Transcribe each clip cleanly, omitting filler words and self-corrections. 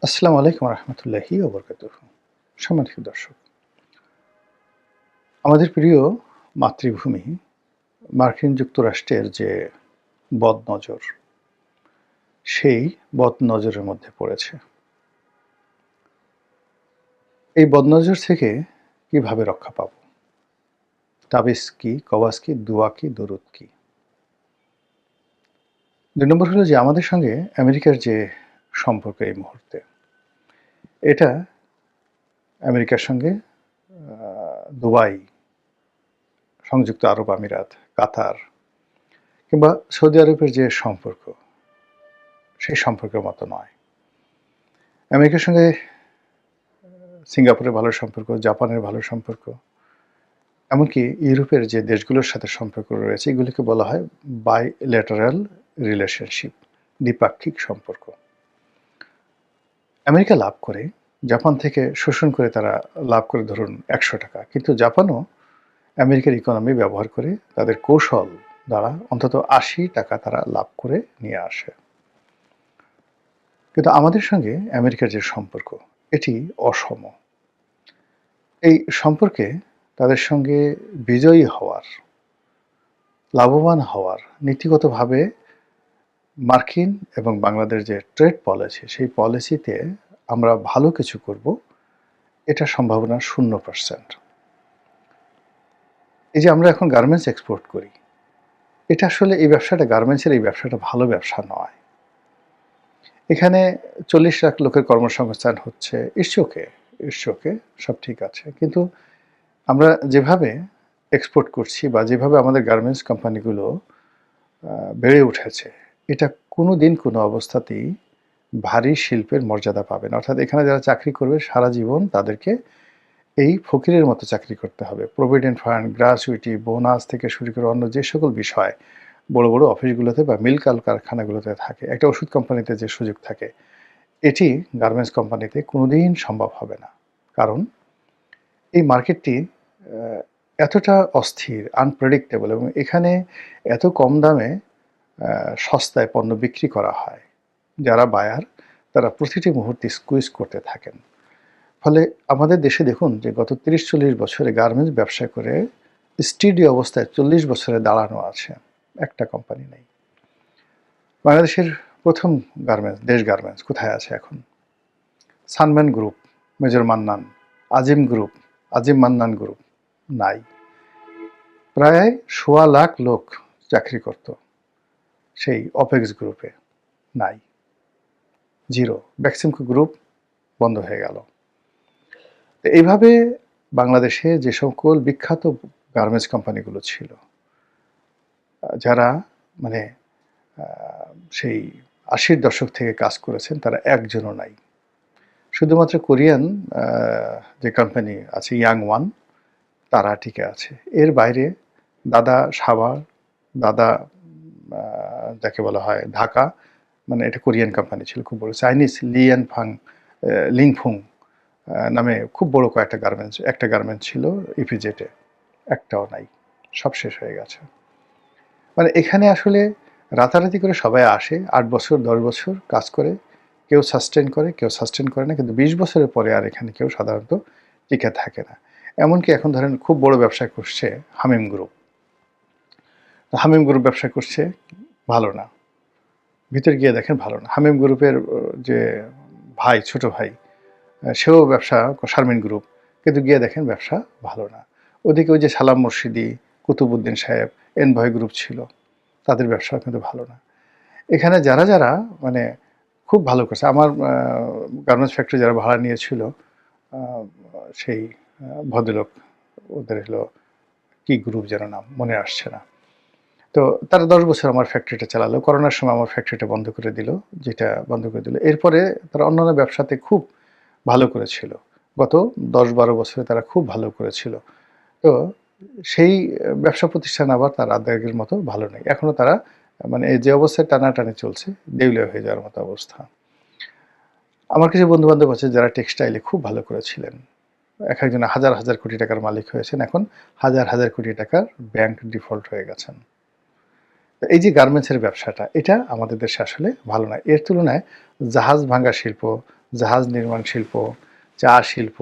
আসসালামু আলাইকুম রহমতুল্লাহি ওয়া বারাকাতুহু। সম্মানিত দর্শক, আমাদের প্রিয় মাতৃভূমি মার্কিন যুক্তরাষ্ট্রের যে বদনজর, সেই বদনজরের মধ্যে পড়েছে। এই বদনজর থেকে কিভাবে রক্ষা পাব? তাবিজ কি, কওয়াজ কি, দোয়া কি, দরুদ কি? ২ নম্বর হলো যে আমাদের সঙ্গে আমেরিকার যে সম্পর্ক এই মুহূর্তে, এটা আমেরিকার সঙ্গে দুবাই, সংযুক্ত আরব আমিরাত, কাতার কিংবা সৌদি আরবের যে সম্পর্ক, সেই সম্পর্কের মতো নয়। আমেরিকার সঙ্গে সিঙ্গাপুরের ভালো সম্পর্ক, জাপানের ভালো সম্পর্ক, এমনকি ইউরোপের যে দেশগুলোর সাথে সম্পর্ক রয়েছে, এগুলিকে বলা হয় বাইল্যাটারাল রিলেশনশিপ, দ্বিপাক্ষিক সম্পর্ক। আমেরিকা লাভ করে, জাপান থেকে শোষণ করে তারা লাভ করে ধরুন ৳১০০, কিন্তু জাপানও আমেরিকার ইকোনমি ব্যবহার করে তাদের কৌশল দ্বারা অন্তত ৳৮০ তারা লাভ করে নিয়ে আসে। কিন্তু আমাদের সঙ্গে আমেরিকার যে সম্পর্ক, এটি অসম। এই সম্পর্কে তাদের সঙ্গে বিজয়ী হওয়ার, লাভবান হওয়ার, নীতিগতভাবে মার্কিন এবং বাংলাদেশ যে ট্রেড পলিসি, সেই পলিসিতে আমরা ভালো কিছু করব, এটার সম্ভাবনা 0%। এই যে আমরা এখন গার্মেন্টস এক্সপোর্ট করি, এটা আসলে এই ব্যবসাটা, গার্মেন্টসের এই ব্যবসাটা ভালো ব্যবসা নয়। এখানে ৪০ লাখ লোকের কর্মসংস্থান হচ্ছে, ইটস ওকে, সব ঠিক আছে। কিন্তু আমরা যেভাবে এক্সপোর্ট করছি বা যেভাবে আমাদের গার্মেন্টস কোম্পানিগুলো বেড়ে উঠেছে, এটা কোনো দিন কোনো অবস্থাতেই ভারী শিল্পের মর্যাদা পাবে না। অর্থাৎ এখানে যারা চাকরি করবে সারা জীবন তাদেরকে এই ফকিরের মতো চাকরি করতে হবে। প্রভিডেন্ট ফান্ড, গ্র্যাচুইটি, বোনাস থেকে শুরু করে অন্য যে সকল বিষয় বড় বড় অফিসগুলোতে বা মিল কারখানাগুলোতে থাকে, একটা ওষুধ কোম্পানিতে যে সুযোগ থাকে, এটি গার্মেন্টস কোম্পানিতে কোনোদিন সম্ভব হবে না। কারণ এই মার্কেটটি এতটা অস্থির, আনপ্রেডিক্টেবল, এবং এখানে এত কম দামে সস্তায় পণ্য বিক্রি করা হয়। যারা বায়ার, তারা প্রতিটি মুহূর্তে স্কুইজ করতে থাকেন। ফলে আমাদের দেশে দেখুন যে গত ৩০-৪০ বছরে গার্মেন্টস ব্যবসা করে স্টিডি অবস্থায় ৪০ বছরে দাঁড়ানো আছে, একটা কোম্পানি নেই। বাংলাদেশের প্রথম গার্মেন্টস, দেশ গার্মেন্টস কোথায় আছে এখন? সানম্যান গ্রুপ, মেজর মান্নান, আজিম গ্রুপ, আজিম মান্নান গ্রুপ নাই। প্রায় ১.৫ লাখ লোক চাকরি করত সেই অপেক্স গ্রুপে, নাই, জিরো। বেক্সিমকো গ্রুপ বন্ধ হয়ে গেল। এইভাবে বাংলাদেশে যে সকল বিখ্যাত গার্মেন্টস কোম্পানিগুলো ছিল, যারা মানে সেই ৮০-র দশক থেকে কাজ করেছেন, তারা একজনও নাই। শুধুমাত্র কোরিয়ান যে কোম্পানি আছে ইয়াং ওয়ান, তারা টিকে আছে। এর বাইরে দাদা সাভার, দাদা যাকে বলা হয় ঢাকা, মানে এটা কোরিয়ান কোম্পানি ছিল, খুব বড়। চাইনিজ লিংফুং নামে খুব বড় একটা গার্মেন্টস ছিল ইপিজেটে, একটাও নাই, সব শেষ হয়ে গেছে। মানে এখানে আসলে রাতারাতি করে সবাই আসে, ৮ বছর ১০ বছর কাজ করে, কেউ সাস্টেন করে, কেউ সাস্টেন করে না, কিন্তু ২০ বছরের পরে আর এখানে কেউ সাধারণত টিকে থাকে না। এমনকি এখন ধরেন খুব বড় ব্যবসা করছে হামিম গ্রুপ। হামিম গ্রুপ ব্যবসা করছে, ভালো না। ভিতরে গিয়ে দেখেন ভালো না। হামিম গ্রুপের যে ভাই, ছোট ভাই, সেও ব্যবসা, শারমিন গ্রুপ, কিন্তু গিয়ে দেখেন ব্যবসা ভালো না। ওদিকে ওই যে সালাম মুর্শিদি, কুতুবউদ্দিন সাহেব, এনভয় গ্রুপ ছিল, তাদের ব্যবসাও কিন্তু ভালো না। এখানে যারা যারা মানে খুব ভালো করছে, আমার গার্মেন্টস ফ্যাক্টরি যারা ভাড়া নিয়েছিল, সেই ভদ্রলোক, ওদের হলো কি গ্রুপ যেন নাম মনে আসছে না, তো তারা ১০ বছর আমার ফ্যাক্টরিটা চালালো। করোনার সময় আমার ফ্যাক্টরিটা বন্ধ করে দিল, এরপরে তারা অন্যান্য ব্যবসাতে খুব ভালো করেছিল। গত ১০-১২ বছরে তারা খুব ভালো করেছিল। তো সেই ব্যবসা প্রতিষ্ঠান আবার তার আগের মতো ভালো নেই। এখনো তারা মানে এই যে অবস্থায় টানাটানি চলছে, দেউলিয়া হয়ে যাওয়ার মতো অবস্থা। আমার কিছু বন্ধু-বান্ধব আছে যারা টেক্সটাইলে খুব ভালো করেছিলেন। একেকজন হাজার কোটি টাকার মালিক হয়েছেন, এখন হাজার কোটি টাকার ব্যাংক ডিফল্ট হয়ে গেছেন। এই যে গার্মেন্টসের ব্যবসাটা, এটা আমাদের দেশে আসলে ভালো না। এর তুলনায় জাহাজ ভাঙা শিল্প, জাহাজ নির্মাণ শিল্প, চা শিল্প,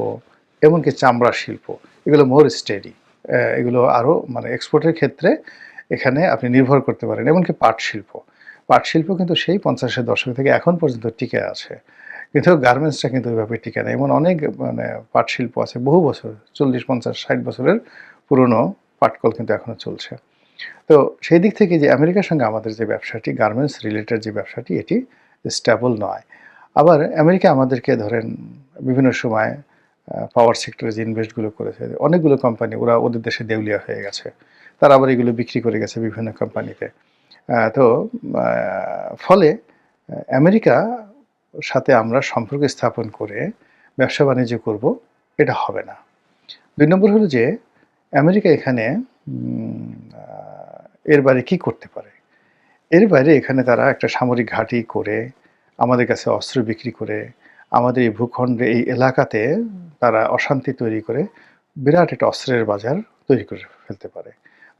এমনকি চামড়া শিল্প, এগুলো মোর স্টেডি। এগুলো আরও মানে এক্সপোর্টের ক্ষেত্রে এখানে আপনি নির্ভর করতে পারেন। এমনকি পাট শিল্প, পাট শিল্প কিন্তু সেই 50-এর দশক থেকে এখন পর্যন্ত টিকে আছে। কিন্তু গার্মেন্টসটা কিন্তু ওইভাবে টিকে নেই। এমন অনেক মানে পাট শিল্প আছে বহু বছর, 40, 50, 60 বছরের পুরনো পাটকল কিন্তু এখনো চলছে। তো সেই দিক থেকে যে আমেরিকার সঙ্গে আমাদের যে ব্যবসাটি, গার্মেন্টস রিলেটেড যে ব্যবসাটি, এটি স্টেবল নয়। আবার আমেরিকা আমাদেরকে ধরেন বিভিন্ন সময় পাওয়ার সেক্টরে যে ইনভেস্টগুলো করেছে, অনেকগুলো কোম্পানি ওরা ওদের দেশে দেউলিয়া হয়ে গেছে। তারা আবার এগুলো বিক্রি করে গেছে বিভিন্ন কোম্পানিতে। তো ফলে আমেরিকা সাথে আমরা সম্পর্ক স্থাপন করে ব্যবসা বাণিজ্য করব, এটা হবে না। ২ নম্বর হলো যে আমেরিকা এখানে এর বাইরে কি করতে পারে? এর বাইরে এখানে তারা একটা সামরিক ঘাঁটি করে, আমাদের কাছে অস্ত্র বিক্রি করে, আমাদের এই ভূখণ্ডে এই এলাকাতে তারা অশান্তি তৈরি করে বিরাট একটা অস্ত্রের বাজার তৈরি করে ফেলতে পারে।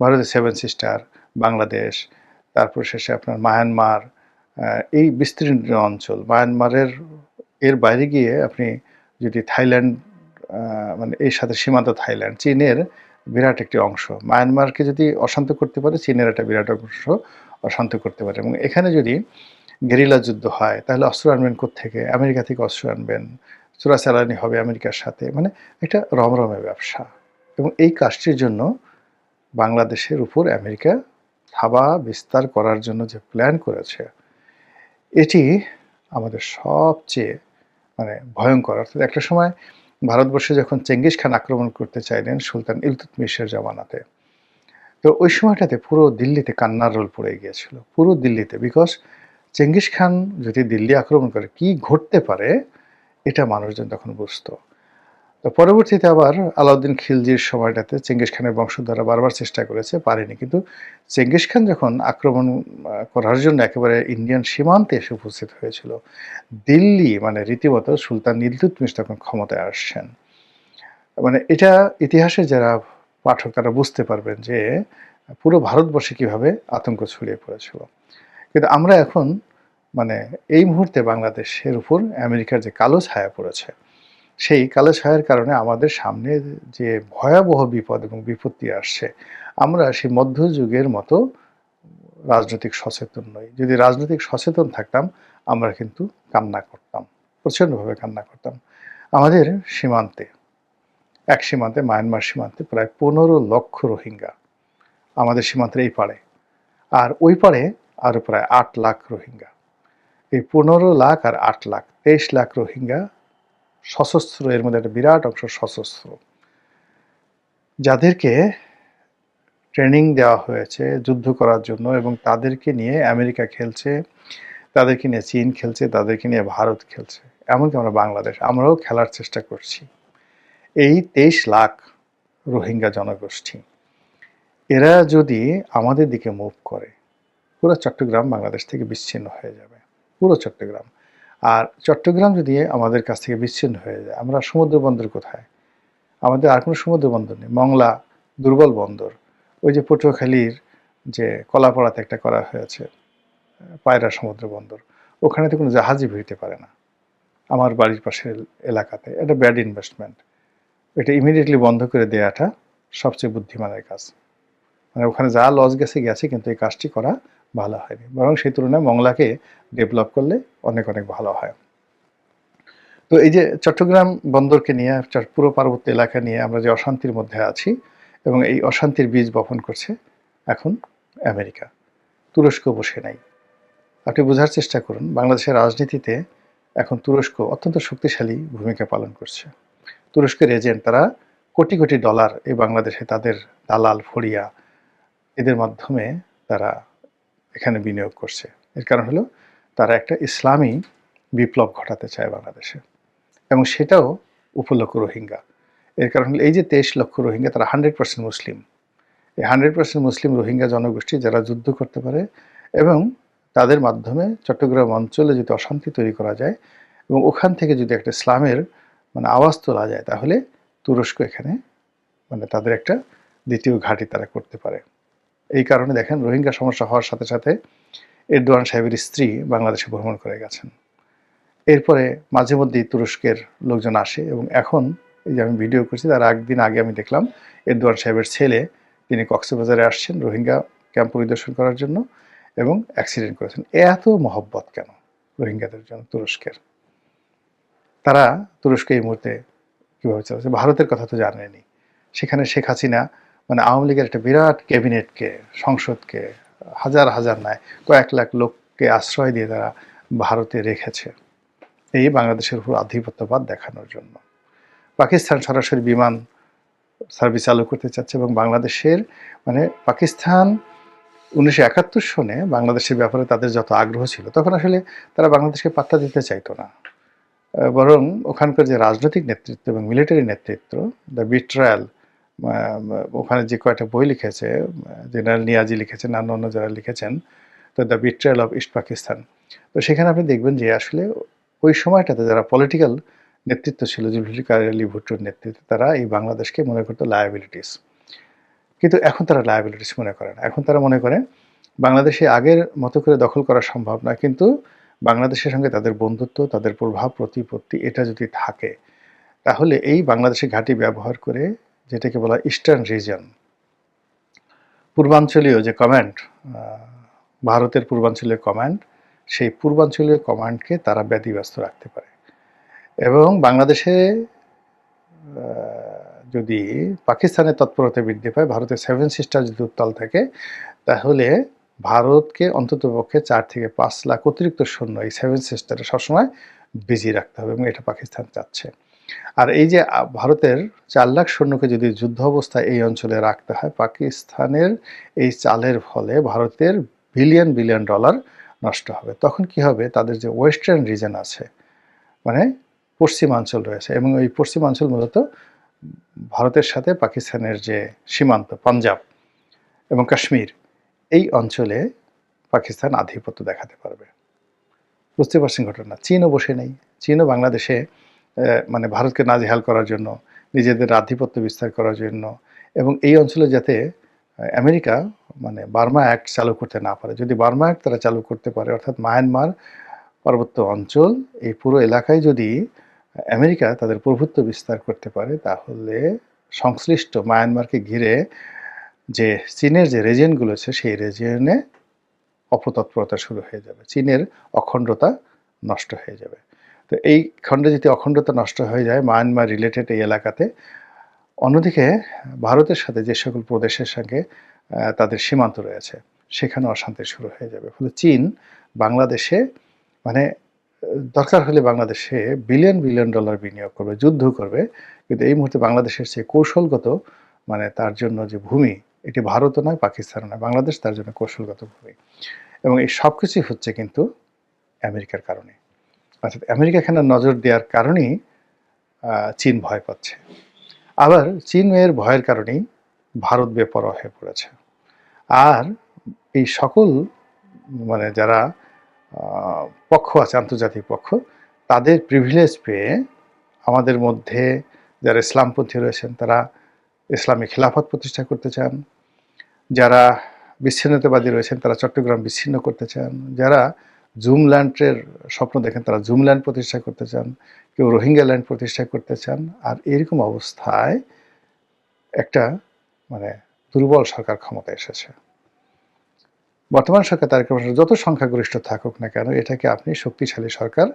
ভারতের 7 সিস্টার, বাংলাদেশ, তারপর শেষে আপনার মায়ানমার, এই বিস্তীর্ণ অঞ্চল। মায়ানমারের এর বাইরে গিয়ে আপনি যদি থাইল্যান্ড, মানে এর সাথে সীমান্ত থাইল্যান্ড, চীনের বিরাট একটি অংশ। মায়ানমারকে যদি অশান্ত করতে পারে, চীনের একটা বিরাট অংশ অশান্ত করতে পারে। এবং এখানে যদি গেরিলা যুদ্ধ হয়, তাহলে অস্ত্র আনবেন কোত্থেকে? আমেরিকা থেকে অস্ত্র আনবেন, চোরাচালানি হবে আমেরিকার সাথে, মানে একটা রমরমে ব্যবসা। এবং এই কাজটির জন্য বাংলাদেশের উপর আমেরিকা থাবা বিস্তার করার জন্য যে প্ল্যান করেছে, এটি আমাদের সবচেয়ে মানে ভয়ঙ্কর। অর্থাৎ একটা সময় ভারতবর্ষে যখন চেঙ্গিস খান আক্রমণ করতে চাইলেন সুলতান ইলতুৎমিশের জামানাতে, তো ওই সময়টাতে পুরো দিল্লিতে কান্নার রোল পড়ে গিয়েছিল, পুরো দিল্লিতে। বিকজ চেঙ্গিস খান যদি দিল্লি আক্রমণ করে কি ঘটতে পারে, এটা মানুষজন তখন বুঝতো। তো পরবর্তীতে আবার আলাউদ্দিন খিলজির সময়টাতে চেঙ্গিস খানের বংশধররা বারবার চেষ্টা করেছে, পারেনি। কিন্তু চেঙ্গিস খান যখন আক্রমণ করার জন্য একেবারে ইন্ডিয়ান সীমান্তে এসে উপস্থিত হয়েছিল, দিল্লি মানে রীতিমতো সুলতান ইলতুৎমিশ তখন ক্ষমতায় আসছেন। মানে এটা ইতিহাসের যারা পাঠক তারা বুঝতে পারবেন যে পুরো ভারতবর্ষে কিভাবে আতঙ্ক ছড়িয়ে পড়েছিল। কিন্তু আমরা এখন মানে এই মুহূর্তে বাংলাদেশের উপর আমেরিকার যে কালো ছায়া পড়েছে, সেই কালো ছায়ার কারণে আমাদের সামনে যে ভয়াবহ বিপদ এবং বিপত্তি আসছে, আমরা সেই মধ্যযুগের মতো রাজনৈতিক সচেতন নই। যদি রাজনৈতিক সচেতন থাকতাম, আমরা কিন্তু কান্না করতাম, প্রচণ্ডভাবে কান্না করতাম। আমাদের সীমান্তে, এক সীমান্তে, মায়ানমার সীমান্তে প্রায় 15 লক্ষ রোহিঙ্গা আমাদের সীমান্তের এই পাড়ে, আর ওই পাড়ে আরও প্রায় 8 লাখ রোহিঙ্গা। এই 15 লাখ আর 8 লাখ, 23 লাখ রোহিঙ্গা সশস্ত্র, এর মধ্যে একটা বিরাট অংশ সশস্ত্র, যাদেরকে ট্রেনিং দেওয়া হয়েছে যুদ্ধ করার জন্য, এবং তাদেরকে নিয়ে আমেরিকা খেলছে, তাদেরকে নিয়ে চীন খেলছে, তাদেরকে নিয়ে ভারত খেলছে, এমনকি আমরা বাংলাদেশ, আমরাও খেলার চেষ্টা করছি। এই 23 লাখ রোহিঙ্গা জনগোষ্ঠী, এরা যদি আমাদের দিকে মুভ করে, পুরো চট্টগ্রাম বাংলাদেশ থেকে বিচ্ছিন্ন হয়ে যাবে, পুরো চট্টগ্রাম। আর চট্টগ্রাম যদি আমাদের কাছ থেকে বিচ্ছিন্ন হয়ে যায়, আমরা সমুদ্র বন্দর কোথায়? আমাদের আর কোনো সমুদ্র বন্দর নেই। মংলা দুর্বল বন্দর। ওই যে পটুয়াখালীর যে কলাপাড়াতে একটা করা হয়েছে পায়রা সমুদ্র বন্দর, ওখানে তো কোনো জাহাজই ভিড়তে পারে না। আমার বাড়ির পাশের এলাকাতে এটা ব্যাড ইনভেস্টমেন্ট। এটা ইমিডিয়েটলি বন্ধ করে দেওয়াটা সবচেয়ে বুদ্ধিমানের কাজ। মানে ওখানে যা লস গেছে গেছে, কিন্তু এই কাজটি করা ভালো হয়নি। বরং সেই তুলনায় মংলাকে ডেভেলপ করলে অনেক অনেক ভালো হয়। তো এই যে চট্টগ্রাম বন্দরকে নিয়ে, পুরো পার্বত্য এলাকা নিয়ে আমরা যে অশান্তির মধ্যে আছি, এবং এই অশান্তির বীজ বপন করছে এখন আমেরিকা। তুরস্ক বসে নাই। আপনি বোঝার চেষ্টা করুন, বাংলাদেশের রাজনীতিতে এখন তুরস্ক অত্যন্ত শক্তিশালী ভূমিকা পালন করছে। তুরস্কের এজেন্ট, তারা কোটি কোটি ডলার এই বাংলাদেশে তাদের দালাল ফড়িয়া এদের মাধ্যমে তারা এখানে বিনিয়োগ করছে। এর কারণ হলো তারা একটা ইসলামী বিপ্লব ঘটাতে চায় বাংলাদেশে, এবং সেটাও উপলক্ষ রোহিঙ্গা। এর কারণ হলো এই যে 23 লক্ষ রোহিঙ্গা, তারা 100% মুসলিম। এই 100% মুসলিম রোহিঙ্গা জনগোষ্ঠী যারা যুদ্ধ করতে পারে, এবং তাদের মাধ্যমে চট্টগ্রাম অঞ্চলে যদি অশান্তি তৈরি করা যায় এবং ওখান থেকে যদি একটা ইসলামের মানে আওয়াজ তোলা যায়, তাহলে তুরস্ক এখানে মানে তাদের একটা দ্বিতীয় ঘাঁটি তারা করতে পারে। এই কারণে দেখেন, রোহিঙ্গা সমস্যা হওয়ার সাথে সাথে এরদোয়ান সাহেবের স্ত্রী বাংলাদেশে ভ্রমণ করে গেছেন। এরপরে মাঝে মধ্যেই তুরস্কের লোকজন আসে, এবং এখন এই যে আমি ভিডিও করছি তার একদিন আগে আমি দেখলাম এরদোয়ান সাহেবের ছেলে তিনি কক্সবাজারে আসছেন রোহিঙ্গা ক্যাম্প পরিদর্শন করার জন্য, এবং অ্যাক্সিডেন্ট করেছেন। এত মহব্বত কেন রোহিঙ্গাদের জন্য তুরস্কের? তারা তুরস্কে এই মুহূর্তে কীভাবে চালাচ্ছে? ভারতের কথা তো জানেনি। সেখানে শেখ হাসিনা মানে আওয়ামী লীগের একটা বিরাট ক্যাবিনেটকে, সংসদকে, হাজার হাজার নয় কয়েক লাখ লোককে আশ্রয় দিয়ে তারা ভারতে রেখেছে এই বাংলাদেশের উপর আধিপত্যবাদ দেখানোর জন্য। পাকিস্তান সরাসরি বিমান সার্ভিস চালু করতে চাচ্ছে, এবং বাংলাদেশের মানে পাকিস্তান 1971 সনে বাংলাদেশের ব্যাপারে তাদের যত আগ্রহ ছিল, তখন আসলে তারা বাংলাদেশকে পাত্তা দিতে চাইতো না। বরং ওখানকার যে রাজনৈতিক নেতৃত্ব এবং মিলিটারি নেতৃত্ব, দ্য বিট্রায়াল, ওখানে যে কয়টা বই লিখেছে, জেনারেল নিয়াজি লিখেছেন, অন্য যারা লিখেছেন, তো the betrayal of east Pakistan, তো সেখানে আপনি দেখবেন যে আসলে ওই সময়টাতে যারা পলিটিক্যাল নেতৃত্ব ছিল, জুলফিকার আলী ভুট্টোর নেতৃত্বে, তারা এই বাংলাদেশকে মনে করতো লায়াবিলিটিস। কিন্তু এখন তারা লায়াবিলিটিস মনে করে না। এখন তারা মনে করে বাংলাদেশে আগের মতো করে দখল করা সম্ভব না, কিন্তু বাংলাদেশের সঙ্গে তাদের বন্ধুত্ব, তাদের প্রভাব প্রতিপত্তি এটা যদি থাকে, তাহলে এই বাংলাদেশের ঘাঁটি ব্যবহার করে, যেটাকে বলা ইস্টার্ন রিজন, পূর্বাঞ্চলীয় যে কমান্ড, ভারতের পূর্বাঞ্চলীয় কমান্ড, সেই পূর্বাঞ্চলীয় কমান্ডকে তারা ব্যতিব্যস্ত রাখতে পারে। এবং বাংলাদেশে যদি পাকিস্তানের তৎপরতা বৃদ্ধি পায়, ভারতের 7 সিস্টার যদি উত্তাল থাকে, তাহলে ভারতকে অন্ততপক্ষে 4 থেকে 5 লাখ অতিরিক্ত সৈন্য এই 7 সিস্টারে সবসময় বিজি রাখতে হবে, এবং এটা পাকিস্তান চাচ্ছে। আর এই যে ভারতের 4 লাখ সৈন্যকে যদি যুদ্ধ অবস্থায় এই অঞ্চলে রাখতে হয়, পাকিস্তানের এই চালের ফলে ভারতের বিলিয়ন বিলিয়ন ডলার নষ্ট হবে। তখন কি হবে? তাদের যে ওয়েস্টার্ন রিজন আছে, মানে পশ্চিমাঞ্চল রয়েছে, এবং এই পশ্চিমাঞ্চল মূলত ভারতের সাথে পাকিস্তানের যে সীমান্ত, পাঞ্জাব এবং কাশ্মীর, এই অঞ্চলে পাকিস্তান আধিপত্য দেখাতে পারবে। বুঝতে পারছেন ঘটনা? চীনও বসে নেই। চীনও বাংলাদেশে মানে ভারতকে নাজেহাল করার জন্য, নিজেদের আধিপত্য বিস্তার করার জন্য, এবং এই অঞ্চলে যাতে আমেরিকা মানে বার্মা অ্যাক্ট চালু করতে না পারে। যদি বার্মা অ্যাক্ট তারা চালু করতে পারে, অর্থাৎ মায়ানমার পার্বত্য অঞ্চল, এই পুরো এলাকায় যদি আমেরিকা তাদের প্রভুত্ব বিস্তার করতে পারে, তাহলে সংশ্লিষ্ট মায়ানমারকে ঘিরে যে চীনের যে রিজিয়নগুলো আছে, সেই রিজিয়নে অপতৎপরতা শুরু হয়ে যাবে। চীনের অখণ্ডতা নষ্ট হয়ে যাবে। তো এই খণ্ডে যদি অখণ্ডতা নষ্ট হয়ে যায় মায়ানমার রিলেটেড এই এলাকাতে, অন্যদিকে ভারতের সাথে যে সকল প্রদেশের সঙ্গে তাদের সীমান্ত রয়েছে, সেখানে অশান্তি শুরু হয়ে যাবে। ফলে চীন বাংলাদেশে মানে দরকার হলে বাংলাদেশে বিলিয়ন বিলিয়ন ডলার বিনিয়োগ করবে, যুদ্ধ করবে, কিন্তু এই মুহূর্তে বাংলাদেশের যে কৌশলগত মানে তার জন্য যে ভূমি, এটি ভারতও নয়, পাকিস্তানও নয়, বাংলাদেশ তার জন্য কৌশলগত ভূমি। এবং এই সব কিছুই হচ্ছে কিন্তু আমেরিকার কারণে, অর্থাৎ আমেরিকা এখানে নজর দেওয়ার কারণেই চীন ভয় পাচ্ছে। আবার চীনের ভয়ের কারণেই ভারত বেপরোয়া হয়ে পড়েছে। আর এই সকল মানে যারা পক্ষ আছে, আন্তর্জাতিক পক্ষ, তাদের প্রিভিলেজ পেয়ে আমাদের মধ্যে যারা ইসলামপন্থী রয়েছেন, তারা ইসলামী খিলাফত প্রতিষ্ঠা করতে চান। যারা বিচ্ছিন্নতাবাদী রয়েছেন, তারা চট্টগ্রাম বিচ্ছিন্ন করতে চান। যারা জুমল্যান্ডের স্বপ্ন দেখেন, তারা জুমল্যান্ড প্রতিষ্ঠা করতে চান। কেউ রোহিঙ্গা ল্যান্ড প্রতিষ্ঠা করতে চান। আর এরকম অবস্থায় একটা মানে দুর্বল সরকার ক্ষমতায় এসেছে। বর্তমান সরকার তারেক রহমানের যত সংখ্যাগরিষ্ঠ থাকুক না কেন, এটাকে আপনি শক্তিশালী সরকার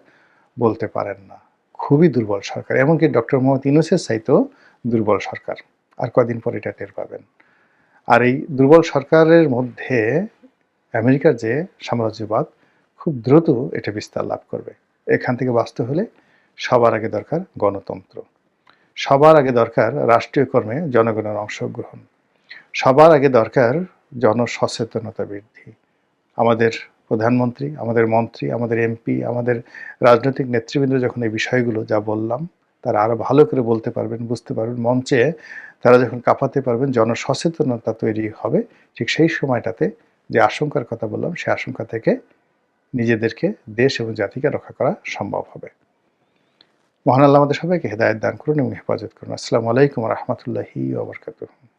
বলতে পারেন না। খুবই দুর্বল সরকার। এমনকি ডক্টর মোহাম্মদ ইউনূসের চাইতেও দুর্বল সরকার। আর কদিন পর এটা টের পাবেন। আর এই দুর্বল সরকারের মধ্যে আমেরিকার যে সাম্রাজ্যবাদ খুব দ্রুত এটা বিস্তার লাভ করবে। এখান থেকে বাঁচতে হলে সবার আগে দরকার গণতন্ত্র, সবার আগে দরকার রাষ্ট্রীয় কর্মে জনগণের অংশগ্রহণ, সবার আগে দরকার জনসচেতনতা বৃদ্ধি। আমাদের প্রধানমন্ত্রী, আমাদের মন্ত্রী, আমাদের এমপি, আমাদের রাজনৈতিক নেতৃবৃন্দ যখন এই বিষয়গুলো যা বললাম তারা আরও ভালো করে বলতে পারবেন, বুঝতে পারবেন, মঞ্চে তারা যখন কাঁপাতে পারবেন, জনসচেতনতা তৈরি হবে, ঠিক সেই সময়টাতে যে আশঙ্কার কথা বললাম, সেই আশঙ্কা থেকে নিজেদেরকে, দেশ এবং জাতিকে রক্ষা করা সম্ভব হবে। মহান আল্লাহ আমাদের সবাইকে হেদায়েত দান করুন এবং হেফাজত করুন। আসসালামু আলাইকুম ওয়া রাহমাতুল্লাহি ওয়া বারাকাতুহু।